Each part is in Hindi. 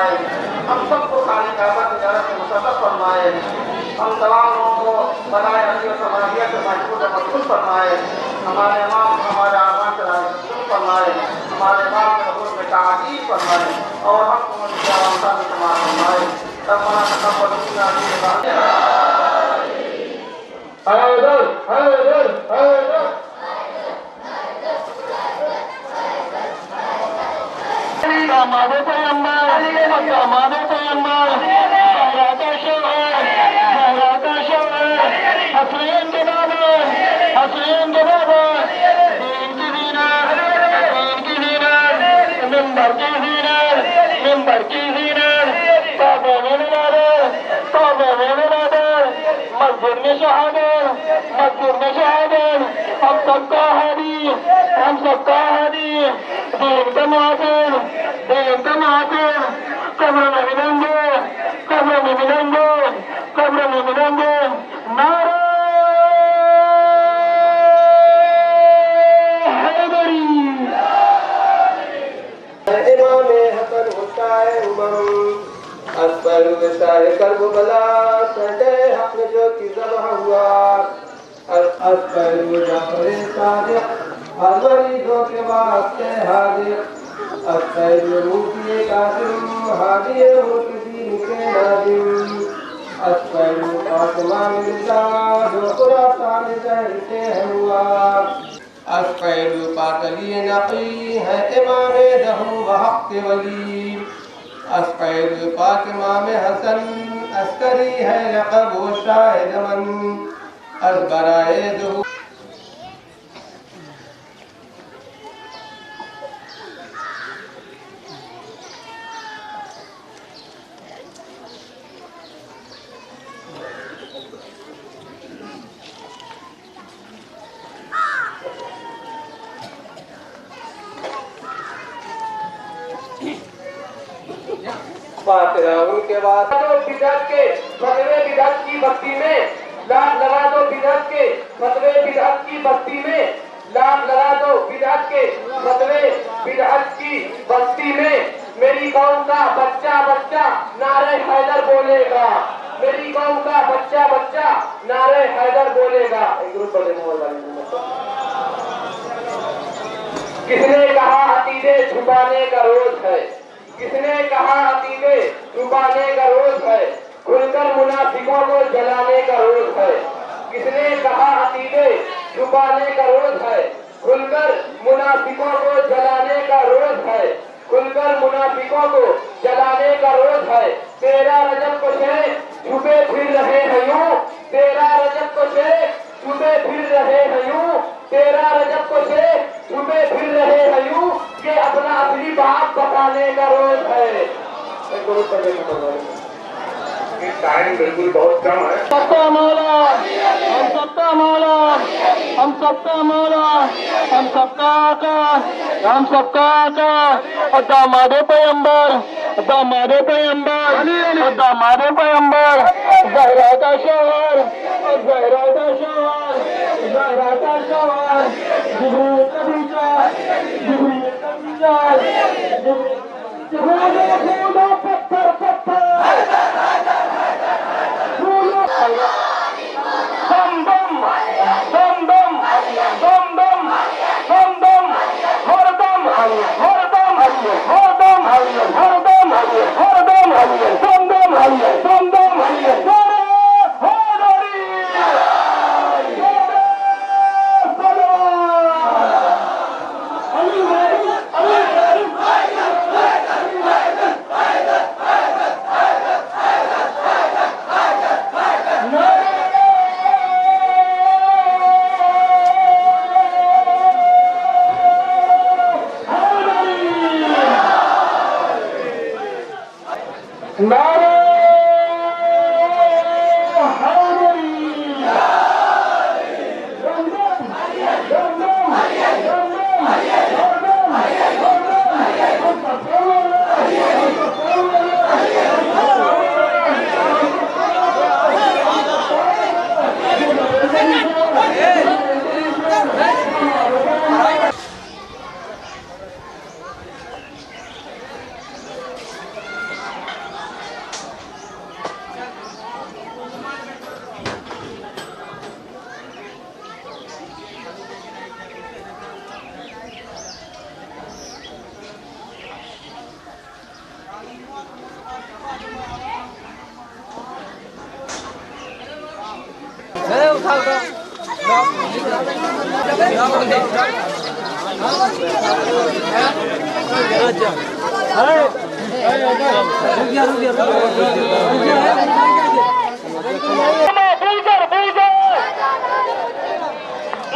फरमाए, हम सबको खाने काबा की ज़ियारत में मुशर्रफ फरमाए, हम तमाम लोगों को बनाए रखी और समाजियत से महफूज और महफूज फरमाए, हमारे इमाम हमारे आमान से राज़ी फरमाए, हमारे इमाम के हुक्म में ताक़ीद फरमाए और हमको उनकी आवाज़ में समाअत फरमाए। रब्बना तक़ब्बल मिन्ना इन्नका हैदर हैदर हैदर दामाद पैगंबर दामाद पैगंबर ज़हरा का शौहर ज़हरा का शौहर हसनैन के बाबा हसनैन के बाबा दीन की ज़ीनत मिंबर की ज़ीनत मिंबर की ज़ीनत तौबे में नवाज़त मस्जिद में शहादत हम सबका हादी दीन का मुहाफिज कब्र में मिलेंगे नारे हैदरी। इमाम हसन हुसैन असफल शाह करबला सदे हक जो की ज़बह हुआ असफल जाफर सादिक हर मरीजों के वास्ते हाजिर असफल मुफ्ती कासिम हादी मुर्तदी के नाजिम असफल फातिमा मिर्जा जो खुरासान कहते हुआ असफल पातली नकी है इमाम दहू वहक वली असफल पाक इमाम हसन अस्करी है लक़ब वो शाह जमन असबराए दहू उनके बाद बिदअत के फतवे बिदअत की बस्ती में लाख लगा दो बिदअत के फतवे बिदअत की बस्ती में लाख लगा दो बिदअत के फतवे बिदअत की बस्ती में मेरी कौम का बच्चा बच्चा नारे हैदर बोलेगा मेरी कौम का बच्चा बच्चा नारे हैदर बोलेगा। एक ग्रुप किसने कहा अकीदे छुपाने का रोज है किसने कहा अकीदे छुपाने का रोज है खुलकर मुनाफिकों को जलाने का रोज है किसने कहा अकीदे छुपाने का रोज है खुलकर मुनाफिकों को जलाने का रोज है खुलकर मुनाफिकों को जलाने का रोज है। 13 रजब को शेख छुपे फिर रहे हैं यूं 13 रजब को शेख छुपे फिर रहे हैं यूं 13 रजब को शेख छुपे फिर रहे हैं यूं ये अपना असली बाप बताने का रोज है। टाइम बिल्कुल बहुत कम है। सबका मौला हम सबका मौला हम सबका मौला हम सबका आका हम सबका आका और दामादे पैगंबर दामादे पैगंबर दामादे पैगंबर ज़हरा का शौहर ज़हरा का शौहर ज़हरा का शौहर जिब्रील कबीजा जिब्रील कबीजा जिब्रील पत्थर पत्थर दम दम दम दम दम दम दम दम हर दम हर दम हर दम हर दम हर दम दम दम दम दम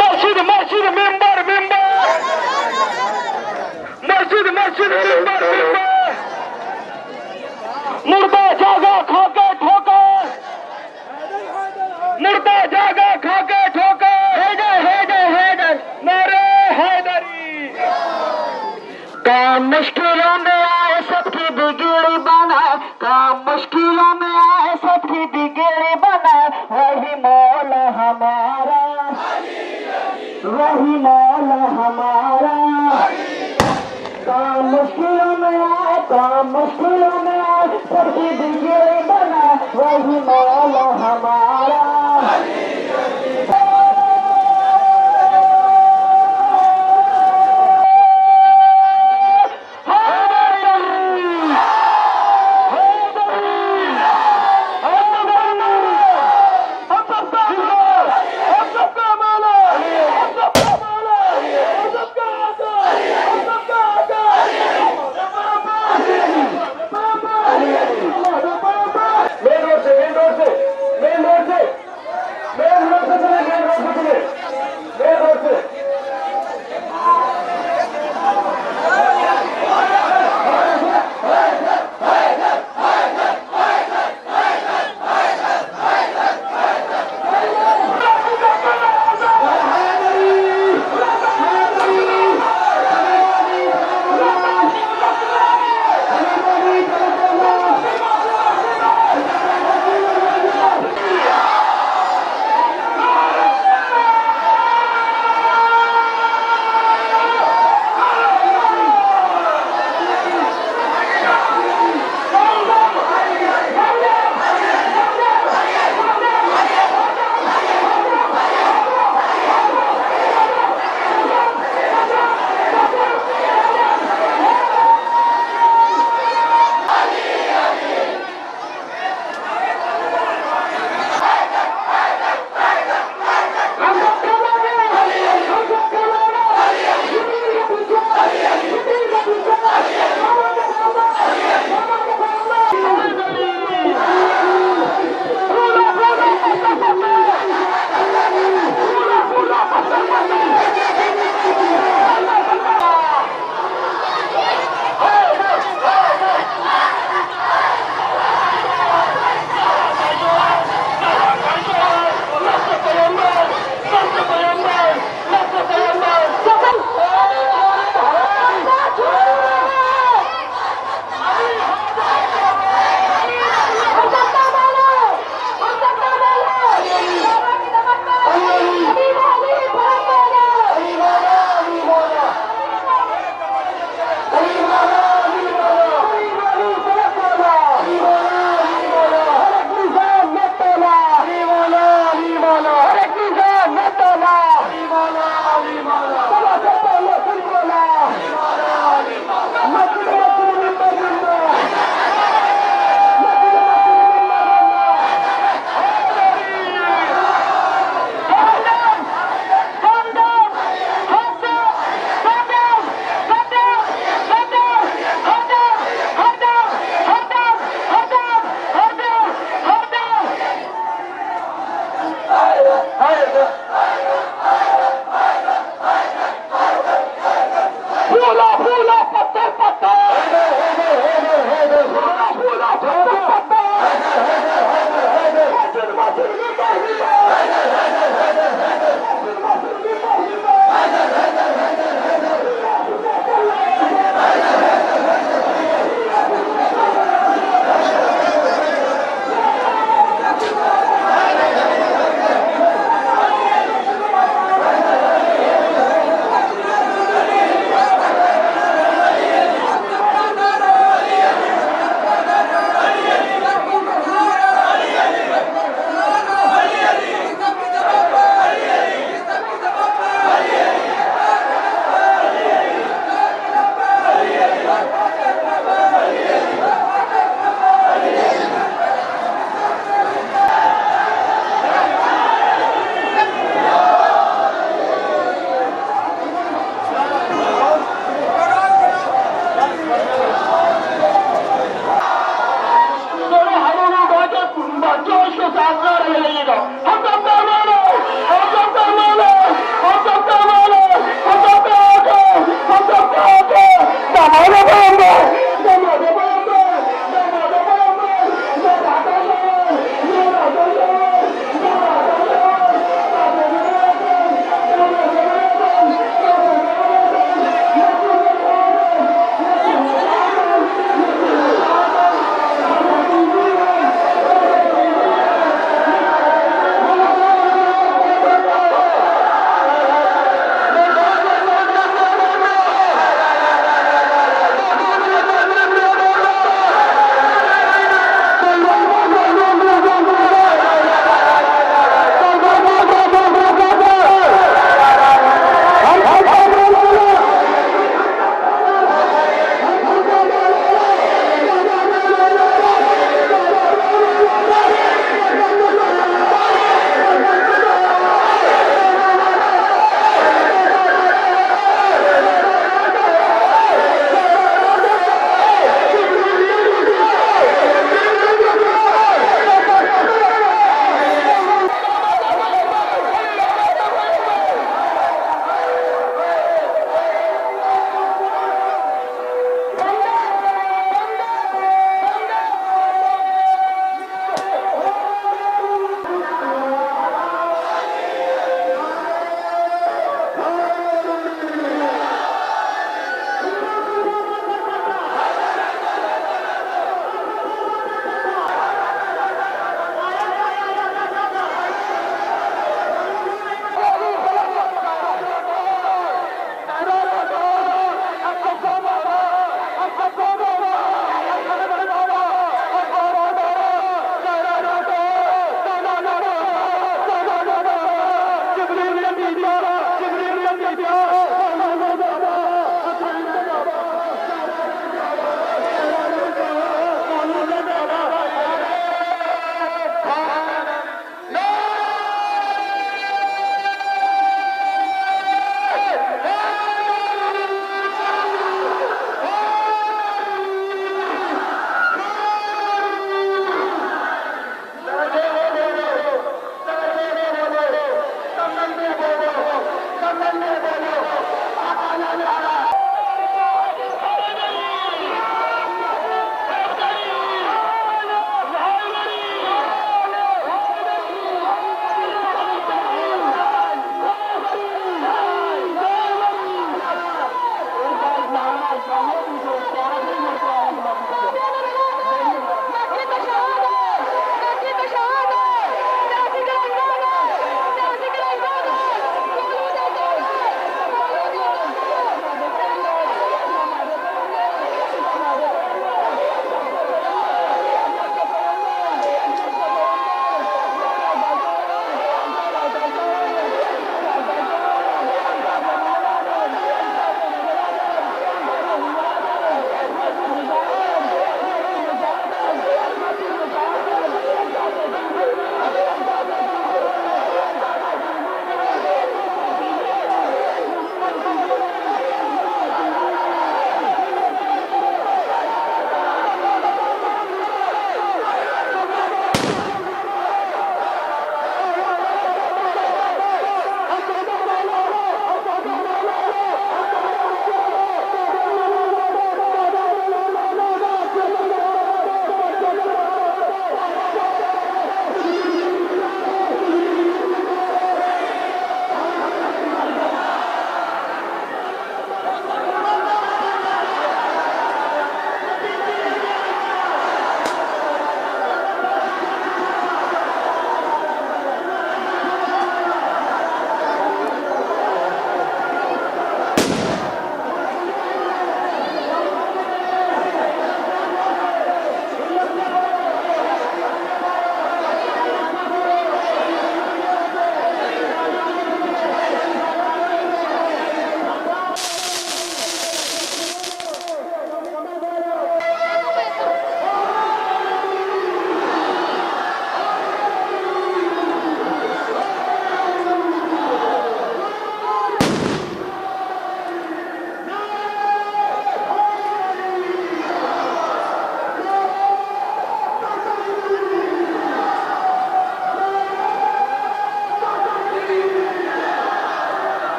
मस्जिद मेंबर मस्जिद मेंबर मुर्दा जागा खाके ठोकर मुर्दा जागा खाके ठोकर हैदर नारे हैदरी काम मुश्किलों में आए सबकी बिगड़ी बना काम मुश्किलों में आए सबकी बिगड़ी बना वही मौला हमारा वही मौला हमारा काम मुश्किलों में आए सबकी बिगड़ी बना वही मौला हमारा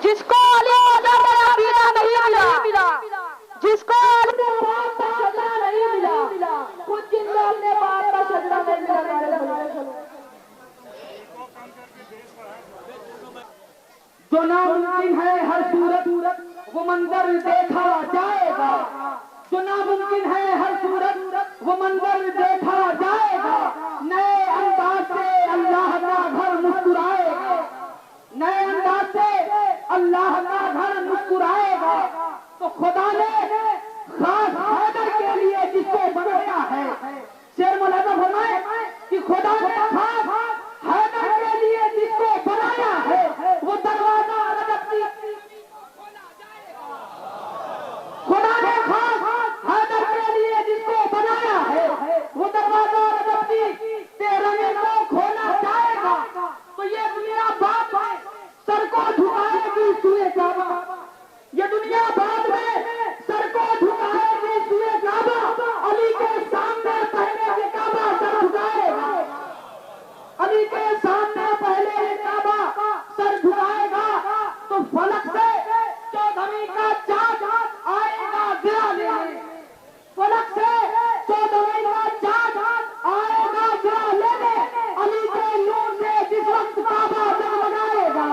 जिसको अली नहीं मिला, जिसको सजदा नहीं मिला, कुछ जिंदा अपने बाप का सजदा नहीं मिला। जो नामुमकिन है हर सूरत वो मंजर देखा जाएगा, जो नामुमकिन है हर सूरत वो मंजर देखा जाएगा। नए अंदाज से अल्लाह का घर मुस्कुराएगा, नए अंदाज से अल्लाह का घर मुस्कुराएगा। तो खुदा ने खास हैदर के लिए जिसको बनाया है, शेर मौलाना फरमाए कि खुदा ने खास हैदर के लिए जिसको बनाया है वो दरवाजा खुदा ने खास हैदर के लिए जिसको बनाया है वो दरवाजा तेरे को खोला जाएगा। तो ये दुनिया बात है सर को झुकाएगी सूए काबा, ये दुनिया बाद में सर को झुकाएगी सूए काबा। अली के सामने पहले ये काबा सर झुकाएगा, अली के सामने पहले ये काबा सर झुकाएगा। तो फलक से 14वीं का चाँद आएगा गिरा लेने, फलक से 14वीं का चाँद आएगा गिरा लेने। अली के नूर से जिस वक्त काबा जगमगाएगा,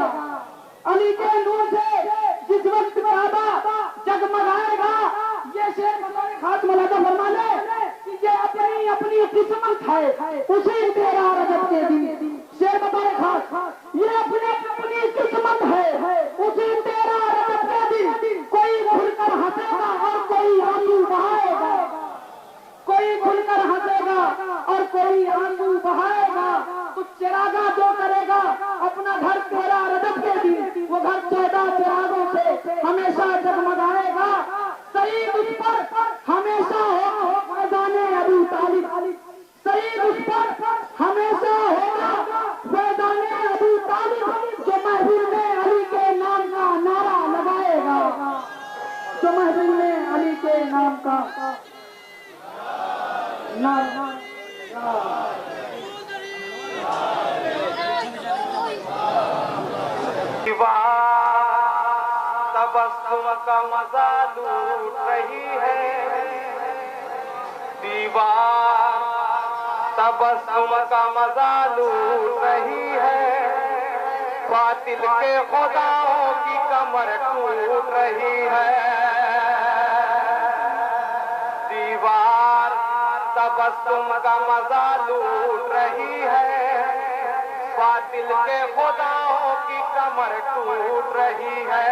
अली के नूर से जिस वक्त काबा जगमगाएगा। ये शेर खास मौलाना फरमा ले कि ये अपनी अपनी किस्मत है उसी 13 रजब के दिन। शेर बताए खास ये अपनी अपनी किस्मत है उसी 13 रजब के दिन। कोई खुलकर हंसेगा और कोई आंसू बहाएगा, कोई खुलकर हंसेगा और कोई आंसू बहाएगा। तो चिरागा जो करेगा अपना घर 13 रजब के दिन, वो घर 14 चिरागों से हमेशा जगमगाएगा। शहीद उस पर हमेशा हो फैजाने अबू तालिब, शहीद उस पर हमेशा होगा फैजाने अबू तालिब। जो महफिल में अली के नाम का नारा लगाएगा, जो महफिल में अली के नाम का नारा तबस्सुम का मजा लूट रही है, दीवार तबस्सुम का मजा लूट रही है। बातिल के खुदाओं की कमर टूट रही है, दीवार तबस्सुम का मजा लूट रही है। बातिल के खुदाओं की कमर टूट रही है।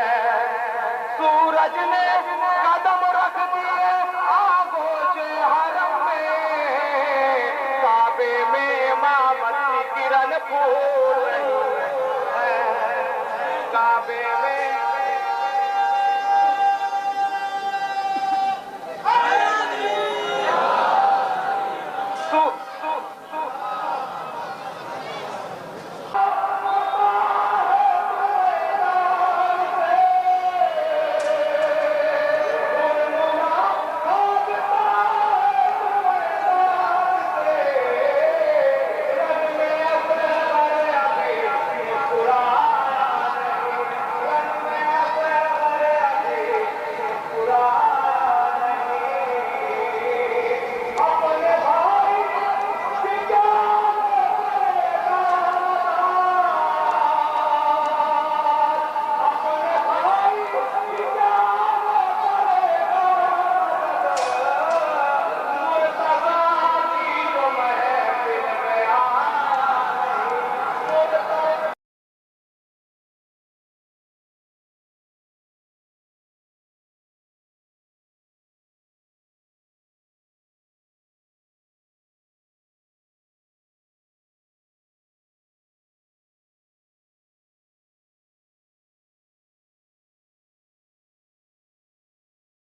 सूरज ने कदम रख